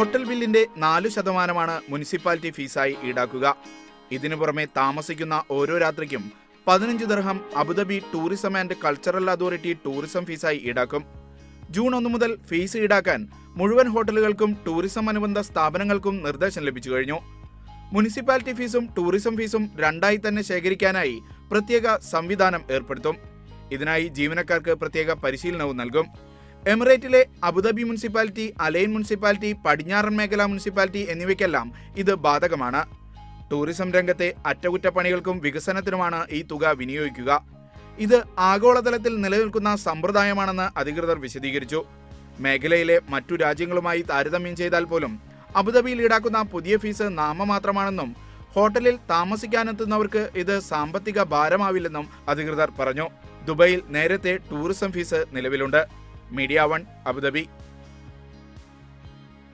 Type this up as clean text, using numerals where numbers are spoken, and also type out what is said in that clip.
Hotel ബില്ലിന്റെ 4% municipality ഫീസായി ഈടാക്കുക. ഇതിനു പുറമെ താമസിക്കുന്ന ഓരോ രാത്രിക്കും 15 dirham Abu Dhabi tourism and cultural authority tourism ഫീസായി ഈടാക്കും. ജൂൺ 1 മുതൽ ഫീസ് ഈടാക്കാൻ മുഴുവൻ ഹോട്ടലുകൾക്കും ടൂറിസം അനുബന്ധ സ്ഥാപനങ്ങൾക്കും നിർദ്ദേശം ലഭിച്ചു കഴിഞ്ഞു. മുനിസിപ്പാലിറ്റി ഫീസും ടൂറിസം ഫീസും രണ്ടായി തന്നെ ശേഖരിക്കാനായി പ്രത്യേക സംവിധാനം ഏർപ്പെടുത്തും. ഇതിനായി ജീവനക്കാർക്ക് പ്രത്യേക പരിശീലനവും നൽകും. എമിറേറ്റിലെ അബുദാബി മുനിസിപ്പാലിറ്റി, അലൈൻ മുനിസിപ്പാലിറ്റി, പടിഞ്ഞാറൻ മേഖല മുനിസിപ്പാലിറ്റി എന്നിവയ്ക്കെല്ലാം ഇത് ബാധകമാണ്. ടൂറിസം രംഗത്തെ അറ്റകുറ്റപ്പണികൾക്കും വികസനത്തിനുമാണ് ഈ തുക വിനിയോഗിക്കുക. ഇത് ആഗോളതലത്തിൽ നിലനിൽക്കുന്ന സമ്പ്രദായമാണെന്ന് അധികൃതർ വിശദീകരിച്ചു. മേഖലയിലെ മറ്റു രാജ്യങ്ങളുമായി താരതമ്യം ചെയ്താൽ പോലും അബുദാബിയിൽ ഈടാക്കുന്ന പുതിയ ഫീസ് നാമമാത്രമാണെന്നും ഹോട്ടലിൽ താമസിക്കാനെത്തുന്നവർക്ക് ഇത് സാമ്പത്തിക ഭാരമാവില്ലെന്നും അധികൃതർ പറഞ്ഞു. ദുബൈയിൽ നേരത്തെ ടൂറിസം ഫീസ് നിലവിലുണ്ട്. Media 1 Abu Dhabi.